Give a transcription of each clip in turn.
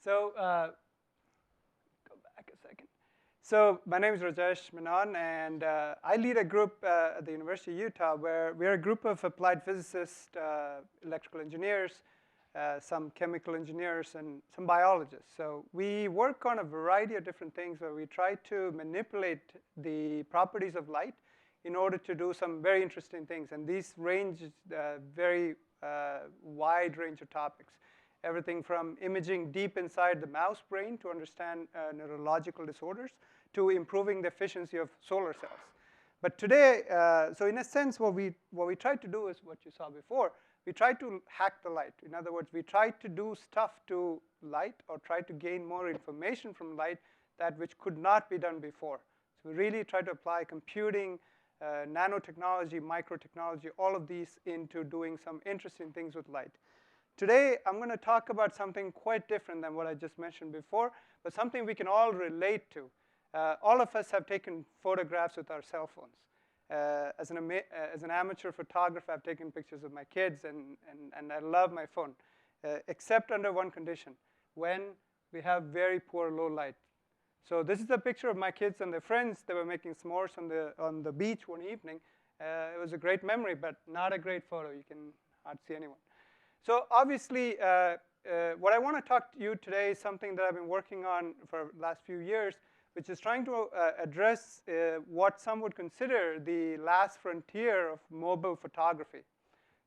So go back a second. So my name is Rajesh Menon, and I lead a group at the University of Utah where we're a group of applied physicists, electrical engineers, some chemical engineers, and some biologists. So we work on a variety of different things where we try to manipulate the properties of light in order to do some very interesting things. And these range very wide range of topics. Everything from imaging deep inside the mouse brain to understand neurological disorders to improving the efficiency of solar cells. But today, so in a sense, what we try to do is what you saw before. We try to hack the light. In other words, we try to do stuff to light or try to gain more information from light that which could not be done before. So we really try to apply computing, nanotechnology, microtechnology, all of these into doing some interesting things with light. Today, I'm going to talk about something quite different than what I just mentioned before, but something we can all relate to. All of us have taken photographs with our cell phones. As an amateur photographer, I've taken pictures of my kids, and I love my phone, except under one condition, when we have very poor low light. So this is a picture of my kids and their friends. They were making s'mores on the beach one evening. It was a great memory, but not a great photo. You can hardly see anyone. So obviously, what I want to talk to you today is something that I've been working on for the last few years, which is trying to address what some would consider the last frontier of mobile photography.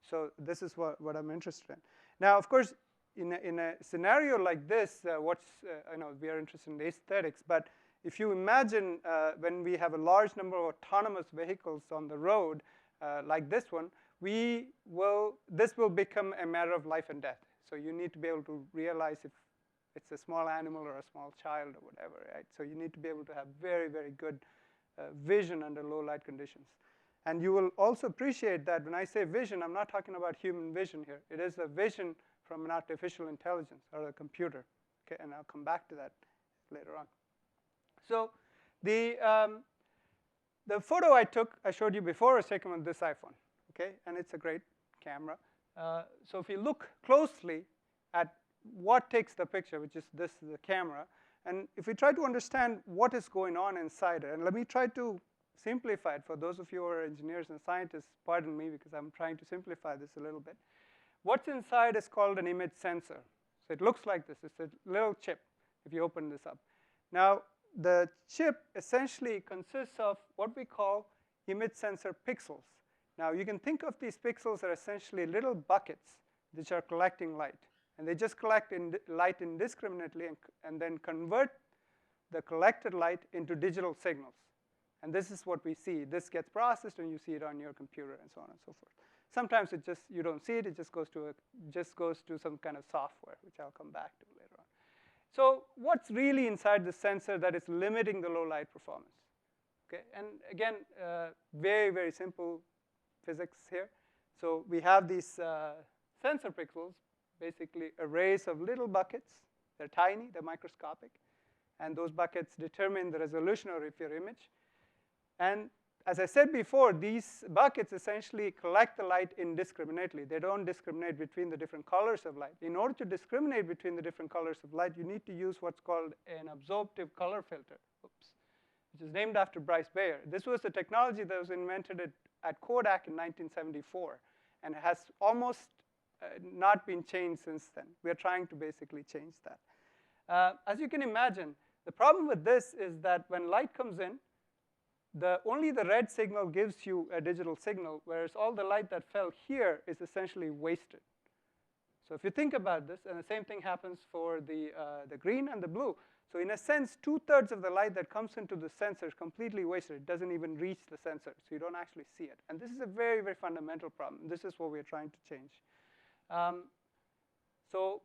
So this is what I'm interested in. Now, of course, in a scenario like this, I know we are interested in the aesthetics, but if you imagine when we have a large number of autonomous vehicles on the road, like this one, this will become a matter of life and death. So you need to be able to realize if it's a small animal or a small child or whatever, right? So you need to be able to have very, very good vision under low light conditions. And you will also appreciate that when I say vision, I'm not talking about human vision here. It is a vision from an artificial intelligence or a computer. Okay, and I'll come back to that later on. So the photo I showed you before was taken with this iPhone. Okay, and it's a great camera. So if you look closely at what takes the picture, which is this is the camera, and if we try to understand what is going on inside it, and let me try to simplify it for those of you who are engineers and scientists, pardon me because I'm trying to simplify this a little bit. What's inside is called an image sensor. So it looks like this. It's a little chip if you open this up. Now, the chip essentially consists of what we call image sensor pixels. Now, you can think of these pixels as essentially little buckets which are collecting light. And they just collect light indiscriminately and then convert the collected light into digital signals. And this is what we see. This gets processed, and you see it on your computer, and so on and so forth. Sometimes you don't see it. It just goes to some kind of software, which I'll come back to later on. So what's really inside the sensor that is limiting the low light performance? Okay, and again, very, very simple physics here. So we have these sensor pixels, basically arrays of little buckets. They're tiny, they're microscopic, and those buckets determine the resolution of your image. And as I said before, these buckets essentially collect the light indiscriminately. They don't discriminate between the different colors of light. In order to discriminate between the different colors of light, you need to use what's called an absorptive color filter, which is named after Bryce Bayer. This was a technology that was invented at Kodak in 1974, and it has almost not been changed since then. We are trying to basically change that. As you can imagine, the problem with this is that when light comes in, only the red signal gives you a digital signal, whereas all the light that fell here is essentially wasted. So if you think about this, and the same thing happens for the green and the blue. So in a sense, 2/3 of the light that comes into the sensor is completely wasted. It doesn't even reach the sensor, so you don't actually see it. And this is a very, very fundamental problem. This is what we're trying to change. So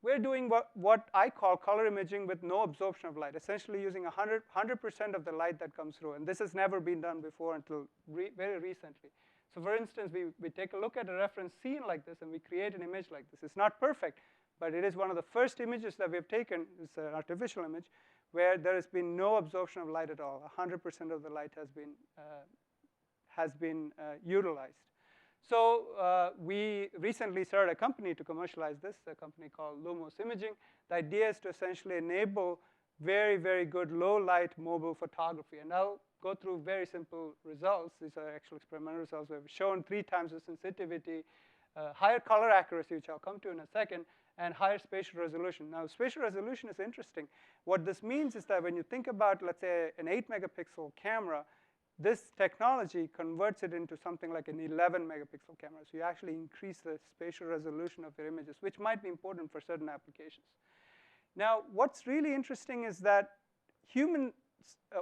we're doing what I call color imaging with no absorption of light, essentially using 100% of the light that comes through. And this has never been done before until very recently. So for instance, we take a look at a reference scene like this, and we create an image like this. It's not perfect, but it is one of the first images that we've taken. It's an artificial image where there has been no absorption of light at all. 100% of the light has been utilized. So we recently started a company to commercialize this, a company called Lumos Imaging. The idea is to essentially enable very, very good low-light mobile photography. And I'll go through very simple results. These are actual experimental results. We've shown 3 times the sensitivity, higher color accuracy, which I'll come to in a second, and higher spatial resolution. Now, spatial resolution is interesting. What this means is that when you think about, let's say, an 8-megapixel camera, this technology converts it into something like an 11-megapixel camera. So you actually increase the spatial resolution of your images, which might be important for certain applications. Now, what's really interesting is that humans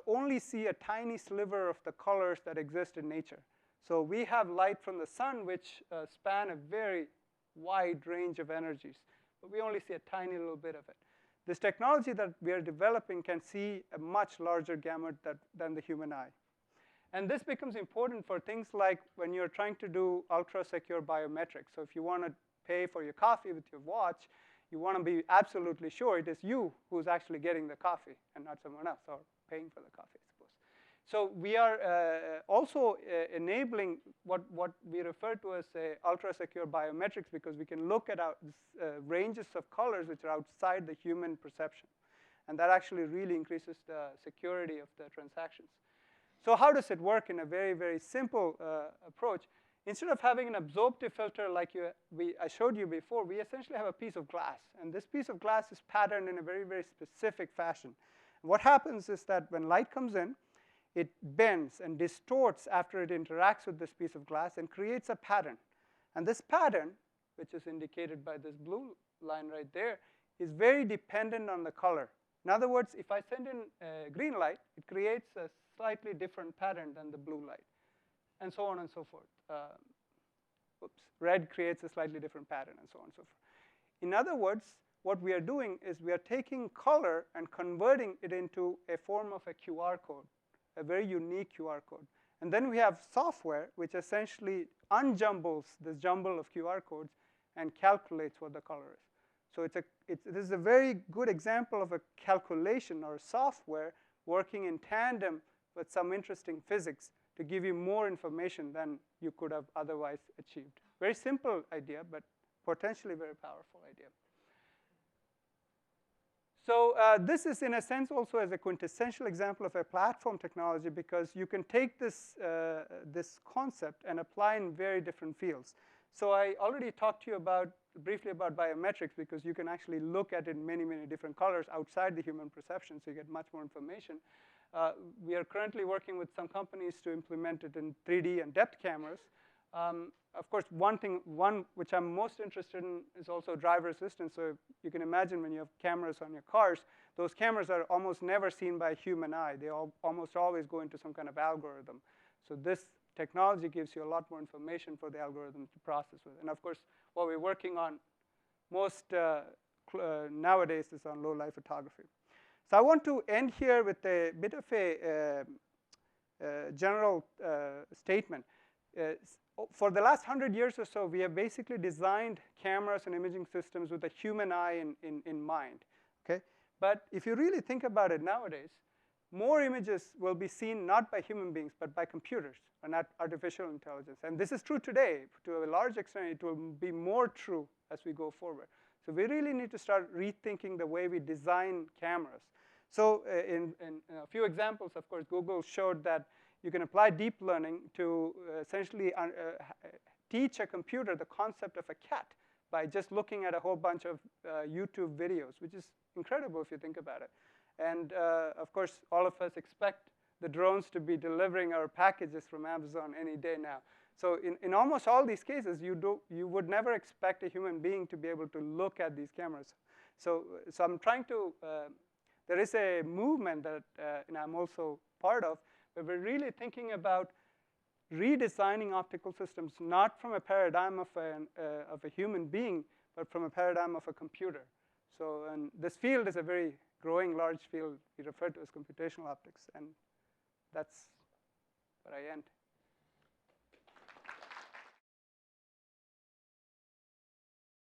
only see a tiny sliver of the colors that exist in nature. So we have light from the sun, which span a very wide range of energies, but we only see a tiny little bit of it. This technology that we are developing can see a much larger gamut than the human eye. And this becomes important for things like when you're trying to do ultra-secure biometrics. So if you want to pay for your coffee with your watch, you want to be absolutely sure it is you who's actually getting the coffee and not someone else, or paying for the coffee, I suppose. So we are also enabling what we refer to as ultra-secure biometrics, because we can look at ranges of colors which are outside the human perception. And that actually really increases the security of the transactions. So how does it work in a very, very simple approach? Instead of having an absorptive filter like I showed you before, we essentially have a piece of glass. And this piece of glass is patterned in a very, very specific fashion. And what happens is that when light comes in, it bends and distorts after it interacts with this piece of glass and creates a pattern. And this pattern, which is indicated by this blue line right there, is very dependent on the color. In other words, if I send in green light, it creates a slightly different pattern than the blue light, and so on and so forth. Red creates a slightly different pattern, and so on and so forth. In other words, what we are doing is we are taking color and converting it into a form of a QR code, a very unique QR code. And then we have software which essentially unjumbles this jumble of QR codes and calculates what the color is. So this is a very good example of a calculation or software working in tandem with some interesting physics to give you more information than you could have otherwise achieved. Very simple idea, but potentially very powerful idea. So this is, in a sense, also as a quintessential example of a platform technology, because you can take this concept and apply in very different fields. So I already talked to you briefly about biometrics, because you can actually look at it in many, many different colors outside the human perception, so you get much more information. We are currently working with some companies to implement it in 3D and depth cameras. Of course, one which I'm most interested in is also driver assistance. So you can imagine when you have cameras on your cars, those cameras are almost never seen by a human eye. They almost always go into some kind of algorithm. So this technology gives you a lot more information for the algorithm to process with. And of course, what we're working on most nowadays is on low-light photography. So I want to end here with a bit of a general statement. For the last 100 years or so, we have basically designed cameras and imaging systems with a human eye in mind. Okay? But if you really think about it nowadays, more images will be seen not by human beings, but by computers or not artificial intelligence. And this is true today. To a large extent, it will be more true as we go forward. So we really need to start rethinking the way we design cameras. So in a few examples, of course, Google showed that you can apply deep learning to essentially teach a computer the concept of a cat by just looking at a whole bunch of YouTube videos, which is incredible if you think about it. And of course, all of us expect the drones to be delivering our packages from Amazon any day now. So in almost all these cases, you would never expect a human being to be able to look at these cameras. So I'm trying to, there is a movement that I'm also part of, where we're really thinking about redesigning optical systems, not from a paradigm of a human being, but from a paradigm of a computer. So and this field is a very growing, large field we refer to as computational optics, and that's where I end.